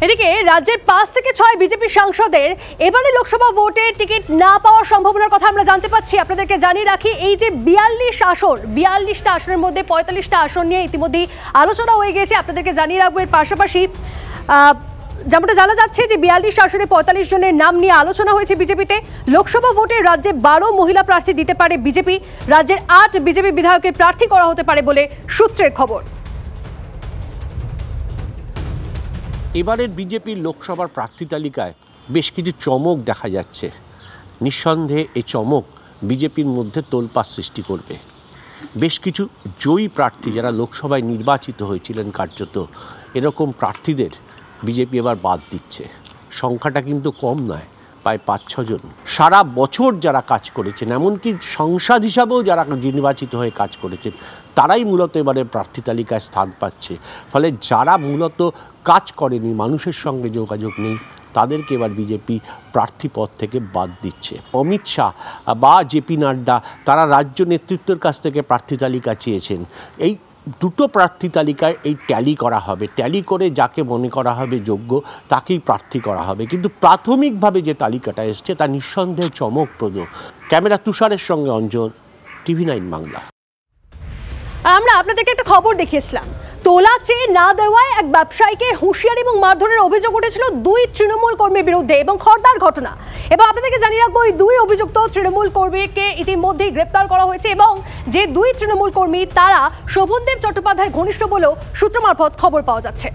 এদিকে রাজ্যের ৫ থেকে ৬ বিজেপি সাংসদের এবারে লোকসভা ভোটে টিকিট না পাওয়ার সম্ভাবনার কথা আমরা জানতে পাচ্ছি। আপনাদেরকে জানিয়ে রাখি, এই যে ৪২টা আসনের মধ্যে ৪৫টা আসন নিয়ে ইতিমধ্যেই আলোচনা হয়ে গেছে। আপনাদেরকে জানিয়ে রাখবো এর পাশাপাশি যেমনটা জানা যাচ্ছে যে ৪২ আসনে ৪৫ জনের নাম নিয়ে আলোচনা হয়েছে বিজেপিতে। লোকসভা ভোটে রাজ্যে ১২ মহিলা প্রার্থী দিতে পারে বিজেপি। রাজ্যের ৮ বিজেপি বিধায়কের প্রার্থী করা হতে পারে বলে সূত্রের খবর। এবারের বিজেপির লোকসভার প্রার্থী তালিকায় বেশ কিছু চমক দেখা যাচ্ছে। নিঃসন্দেহে এই চমক বিজেপির মধ্যে তোলপাড় সৃষ্টি করবে। বেশ কিছু জয়ী প্রার্থী যারা লোকসভায় নির্বাচিত হয়েছিলেন কার্যত, এরকম প্রার্থীদের বিজেপি এবার বাদ দিচ্ছে। সংখ্যাটা কিন্তু কম নয়, প্রায় ৫-৬ জন। সারা বছর যারা কাজ করেছেন, এমনকি সংসদ হিসাবেও যারা নির্বাচিত হয়ে কাজ করেছেন, তারাই মূলত এবারে প্রার্থী তালিকায় স্থান পাচ্ছে। ফলে যারা মূলত কাজ করেনি, মানুষের সঙ্গে যোগাযোগ নেই, তাদেরকে এবার বিজেপি প্রার্থী পদ থেকে বাদ দিচ্ছে। অমিত শাহ বা জেপি নাড্ডা তারা রাজ্য নেতৃত্বের কাছ থেকে প্রার্থী তালিকা চেয়েছেন। এই দুটো প্রার্থী তালিকায় এই ট্যালি করা হবে। ট্যালি করে যাকে মনে করা হবে যোগ্য তাকেই প্রার্থী করা হবে। কিন্তু প্রাথমিকভাবে যে তালিকাটা এসছে তা নিঃসন্দেহে চমকপ্রদ। ক্যামেরা তুষারের সঙ্গে অঞ্জন, TV9 বাংলা। আমরা আপনাদেরকে একটা খবর দেখিয়েছিলাম, তোলা চেয়ে না দেওয়ায় এক ব্যবসায়ীকে হুঁশিয়ারি এবং মারধরের অভিযোগ উঠেছিল ২ তৃণমূল কর্মীর বিরুদ্ধে এবং খড়দার ঘটনা। এবং আপনাদেরকে জানিয়ে রাখবো, এই ২ অভিযুক্ত তৃণমূল কর্মীকে ইতিমধ্যেই গ্রেপ্তার করা হয়েছে এবং যে ২ তৃণমূল কর্মী তারা শোভনদেব চট্টোপাধ্যায়ের ঘনিষ্ঠ বলেও সূত্র মারফত খবর পাওয়া যাচ্ছে।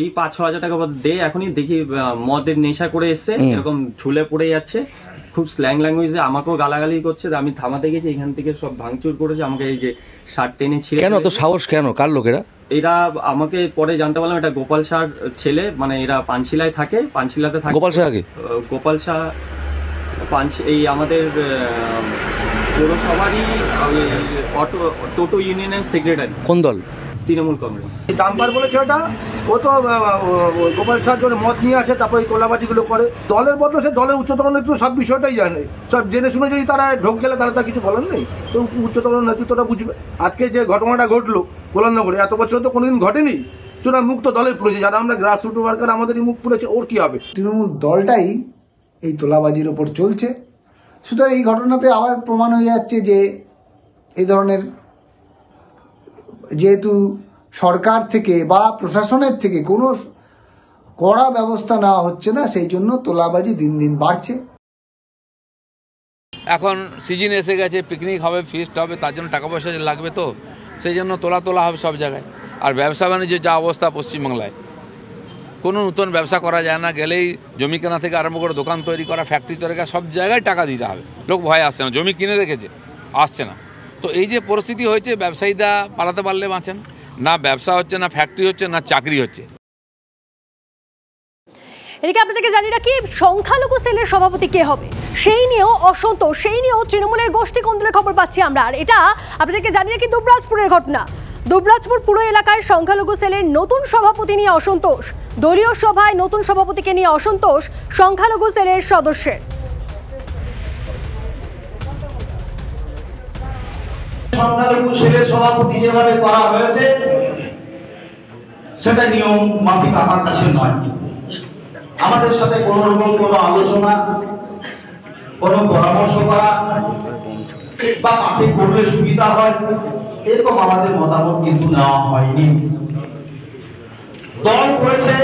এই ৫-৬ হাজার টাকা দে, এখনই দেখি মদের নেশা করে এসছে, এরকম ঝুলে পড়ে যাচ্ছে, খুব স্ল্যাং ল্যাঙ্গুয়েজে আমাকেও গালাগালি করছে। আমি থামাতে গেছি, এখান থেকে সব ভাঙচুর করেছে, আমাকে এই যে শার্ট টেনে ছিঁড়ে। কেন তো সাহস, কেন, কার লোকেরা? এরা আমাকে পরে জানতে পারলাম এটা গোপাল শাহর ছেলে, মানে এরা পানশিলায় থাকে, পানশিলাতে থাকে। গোপাল শাহ আগে? গোপাল শাহ এই আমাদের পৌরসভারই টোটো ইউনিয়নের সেক্রেটারি। কোন দল? তৃণমূল কংগ্রেস। ডাম্পার বলেছে ওটা, ও তো গোপাল শাহ জন্য মদ নিয়ে আসে, তারপরে এই তোলাবাজিগুলো করে। দলের বদলে সে দলের উচ্চতর নেতৃত্ব সব বিষয়টাই জানে, সব জেনে শুনে যদি তারা ঢোক গেলে তারা তা কিছু বলেন নেই, তো উচ্চতর নেতৃত্বটা বুঝবে। আজকে যে ঘটনাটা ঘটলো কল্যাণনগরে, এত বছর তো কোনোদিন ঘটেনি। চূড়া মুখ তো দলের পুড়েছে, যারা আমরা গ্রাসরুট ওয়ার্কার, আমাদেরই মুখ পুড়েছে, ওর কি হবে? তৃণমূল দলটাই এই তোলাবাজির ওপর চলছে। সুতরাং এই ঘটনাতে আবার প্রমাণ হয়ে যাচ্ছে যে এই ধরনের, যেহেতু সরকার থেকে বা প্রশাসনের থেকে কোনো কড়া ব্যবস্থা নেওয়া হচ্ছে না, সেই জন্য তোলাবাজি দিন দিন বাড়ছে। এখন সিজন এসে গেছে, পিকনিক হবে, ফিস্ট হবে, তার জন্য টাকা পয়সা লাগবে, তো সেই জন্য তোলা হবে সব জায়গায়। আর ব্যবসা বাণিজ্যের যা অবস্থা পশ্চিমবাংলায়, কোনো নতুন ব্যবসা করা যায় না, গেলেই জমি কেনা থেকে আরম্ভ করে দোকান তৈরি করা, ফ্যাক্টরি তৈরি করা, সব জায়গায় টাকা দিতে হবে। লোক ভয় আসছে না, জমি কিনে রেখেছে, আসছে না। তো এই যে পরিস্থিতি হয়েছে, ব্যবসায়ীরা পালাতে পারলে বাঁচেন না, ব্যবসা হচ্ছে না, ফ্যাক্টরি হচ্ছে না, চাকরি হচ্ছে। এদিকে আপনাদেরকে জানিয়ে রাখি, সংখ্যালঘু সেলের সভাপতি কে হবে সেই নিয়েও অসন্তোষ, সেই নিয়েও তৃণমূলের গোষ্ঠী কোন্দলের খবর পাচ্ছি আমরা। আর এটা আপনাদেরকে জানিয়ে রাখি দুবরাজপুরের ঘটনা। দুবরাজপুর পুরো এলাকায় সংখ্যালঘু সেলের নতুন সভাপতি নিয়ে অসন্তোষ। দলীয় সভায় নতুন সভাপতিকে নিয়ে অসন্তোষ সংখ্যালঘু সেলের সদস্যের। সংখ্যালঘু সেলের সভাপতি যেভাবে করা হয়েছে সেটা নিয়ম মাফিক আমার কাছে নয়। আমাদের সাথে কোন রকম কোনো আলোচনা, কোনো পরামর্শ করা বা কাকে করলে সুবিধা হয়, এরকম আমাদের মতামত কিন্তু নেওয়া হয়নি। দল করেছে,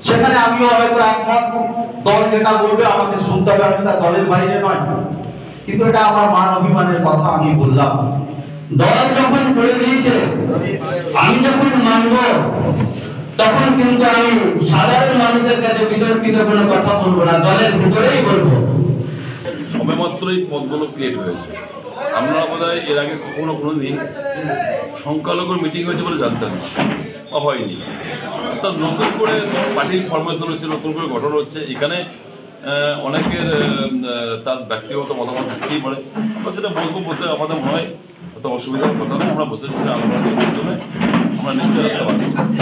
সেখানে আমিও হয়তো একমত। দল যেটা বলবে আমাকে শুনতে হবে, আমি তার দলের বাইরে নয়। কিন্তু এটা আমার মান অভিমানের কথা, আমি বললাম। দল যখন করে দিয়েছে, আমি যখন মানব, তখন কিন্তু আমি সাধারণ মানুষের কাছে বিতর্কিত কোনো কথা বলবো না, দলের ভিতরেই বলবো। সময় মাত্রই পদগুলো ক্রিয়েট হয়েছে। আমরা বোধহয় এর আগে কোনোদিন সংখ্যালঘুর মিটিং হয়েছে বলে জানতাম না, হয়নি। অর্থাৎ নতুন করে পার্টির ফরমেশন হচ্ছে, নতুন করে গঠন হচ্ছে। এখানে অনেকের তার ব্যক্তিগত মতামত থাকতেই পারে, আমরা সেটা বলবো, বসে আমাদের মনে হয় অত অসুবিধার কথা নয়। আমরা বসে সেটা আলোচনার মাধ্যমে আমরা নিশ্চয়ই আসতে পারি।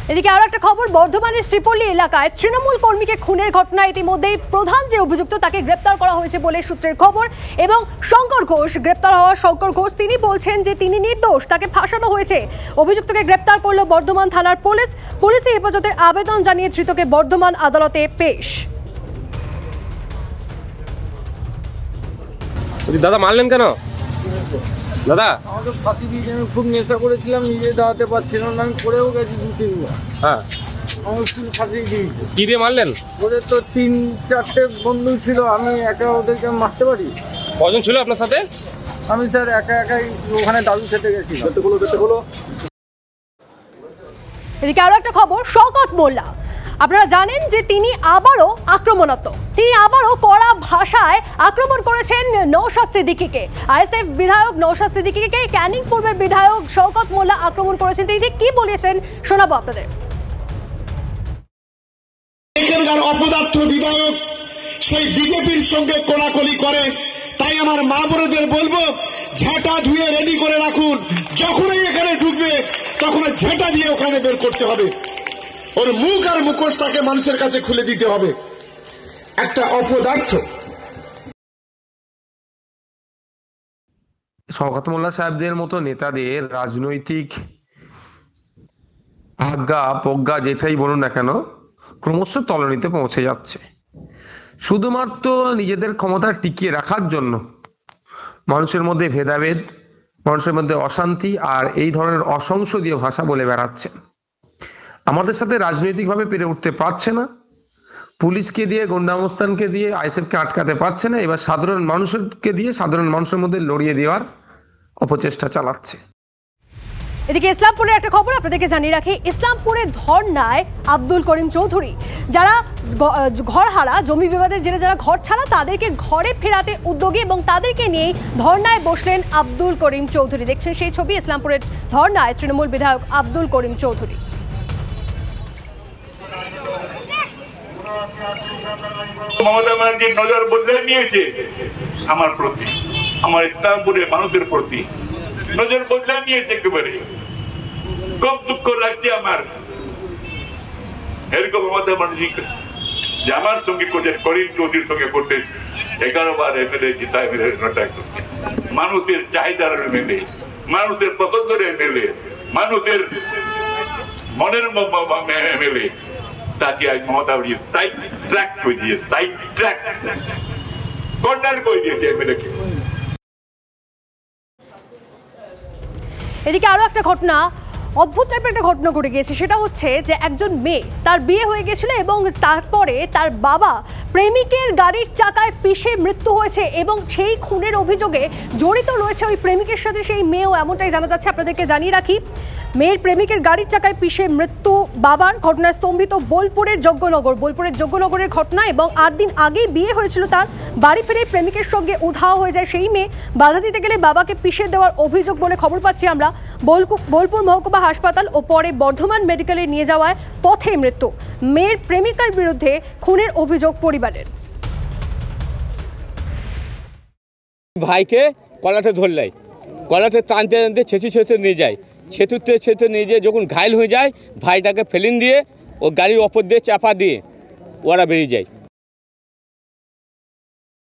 এদিকে আরো একটা খবর, বর্ধমানের শ্রীপল্লী এলাকায় তৃণমূল কর্মীকে খুনের ঘটনায় ইতিমধ্যেই প্রধান যে অভিযুক্ত তাকে গ্রেপ্তার করা হয়েছে বলে সূত্রের খবর। এবং শঙ্কর ঘোষ, গ্রেপ্তার হওয়া শঙ্কর ঘোষ তিনি বলছেন যে তিনি নির্দোষ, তাকে ফাঁসানো হয়েছে। অভিযুক্তকে গ্রেপ্তার করলো বর্ধমান থানার পুলিশ। পুলিশি হেফাজতের আবেদন জানিয়ে ধৃতকে বর্ধমান আদালতে পেশ। দাদা মারলেন কেন দাদা? আমাকে ফাঁসি দিয়েছে, আমি খুব নেশা করেছিলাম, নিজে দাঁড়াতে পারছিলাম না, আমি পড়েও গেছি 2-3 বার। হ্যাঁ, আমার স্কুল ফাঁসি দিয়েছে। কি দিয়ে মারলেন? ওদের তো 3-4টে বন্ধু ছিল, আমি একা ওদেরকে মারতে পারি? কজন ছিল আপনার সাথে? আমি স্যার একাই ওখানে দাদু খেতে গেছি। এদিকে আরো একটা খবর, শওকত মোল্লা, আপনারা জানেন যে তিনি আবারও আক্রমণাত্মক, তিনি আবারও কড়া ভাষায় আক্রমণ করেছেন নওশাদ সিদ্দিকীকে। আইএসএফ বিধায়ক নওশাদ সিদ্দিকীকে ক্যানিং পূর্বের বিধায়ক শওকত মোল্লা আক্রমণ করেছেন। তিনি ঠিক কি বলেছেন শোনাবো আপনাদের। এখানকার অপদার্থ বিধায়ক সেই বিজেপির সঙ্গে কোলাকুলি করে, তাই আমার মা বোনদের বলবো ঝাঁটা ধুয়ে রেডি করে রাখুন, যখনই এখানে ঢুকবে তখন ঝাঁটা দিয়ে ওখানে বের করতে হবে, ওর মুখ আর মুখোশটাকে মানুষের কাছে খুলে দিতে হবে। একটা অপদার্থ। শওকত মোল্লা সাহেবদের মতো নেতাদের রাজনৈতিক আজ্ঞা প্রজ্ঞা যেটাই বলুন না কেন ক্রমশ তলানিতে পৌঁছে যাচ্ছে। শুধুমাত্র নিজেদের ক্ষমতা টিকিয়ে রাখার জন্য মানুষের মধ্যে ভেদাভেদ, মানুষের মধ্যে অশান্তি আর এই ধরনের অসংসদীয় ভাষা বলে বেড়াচ্ছে। আমাদের সাথে রাজনৈতিকভাবে পেরে উঠতে পারছে না, পুলিশকে দিয়ে, গোন্ডামস্তানকে দিয়ে আইএসএফকে আটকাতে পারছে না, এবার সাধারণ মানুষকে দিয়ে সাধারণ মানুষের মধ্যে লড়িয়ে দেওয়ার অপচেষ্টা চালাচ্ছে। এদিকে ইসলামপুরের একটা খবর আপনাদেরকে জানিয়ে রাখি, ইসলামপুরের ধর্নায় আব্দুল করিম চৌধুরী, যারা ঘর হারা, জমি বিবাদের জেরে যারা ঘর ছাড়া তাদেরকে ঘরে ফেরাতে উদ্যোগী এবং তাদেরকে নিয়েই ধর্নায় বসলেন আব্দুল করিম চৌধুরী। দেখছেন সেই ছবি, ইসলামপুরের ধর্নায় তৃণমূল বিধায়ক আব্দুল করিম চৌধুরী। মমতা ব্যানার্জি নজর বদলে নিয়েছে আমার প্রতি, আমার ইসলামপুরের মানুষের প্রতি নজর বদলে নিয়েছে একেবারে। খুব দুঃখ লাগছে আমার, এরকম মমতা ব্যানার্জি যে আমার সঙ্গে করছে, করিম চৌধুরীর সঙ্গে করতে 11 বার এমএলএ জিতায় মানুষের চাহিদার এমএলএ, মানুষের পছন্দের এমএলএ, মানুষের মনের এমএলএ, তাকে আজ মমতা ব্যানার্জি সাইড ট্র্যাক করে দিয়েছে, সাইড ট্র্যাক কর্নার করে দিয়েছে এমএলএকে। এদিকে আরো একটা ঘটনা, অদ্ভুত টাইপের একটা ঘটনা ঘটে গিয়েছে। সেটা হচ্ছে যে একজন মেয়ে, তার বিয়ে হয়ে গেছিল এবং তারপরে তার বাবা প্রেমিকের গাড়ির চাকায় পিষে মৃত্যু হয়েছে এবং সেই খুনের অভিযোগে জড়িত রয়েছে ওই প্রেমিকের সাথে সেই মেয়েও, এমনটাই জানা যাচ্ছে। আপনাদেরকে জানিয়ে রাখি, মেয়ের প্রেমিকের গাড়ির চাকায় পিষে মৃত্যু বাবার। ঘটনায় স্তম্ভিত বোলপুরের যজ্ঞনগরের ঘটনা এবং 8 দিন আগেই বিয়ে হয়েছিল তার। বাড়ি ফিরে প্রেমিকের সঙ্গে উধাও হয়ে যায় সেই মেয়ে। বাধা দিতে গেলে বাবাকে পিষে দেওয়ার অভিযোগ বলে খবর পাচ্ছি আমরা। বোলপুর মহকুমা হাসপাতাল ও পরে বর্ধমান মেডিকেলে নিয়ে যাওয়ায় পথে মৃত্যু। মেয়ের প্রেমিকার বিরুদ্ধে খুনের অভিযোগ পরিবারের। ভাইকে কলাতে ধরলাই, কলাতে টানতে টানতে ছেঁচু নিয়ে যায়, ছেঁচুতে নিয়ে যেয়ে যখন ঘায়ল হয়ে যায় ভাইটাকে ফেলিন দিয়ে ও গাড়ির ওপর দিয়ে চাপা দিয়ে ওরা বেরিয়ে যায়।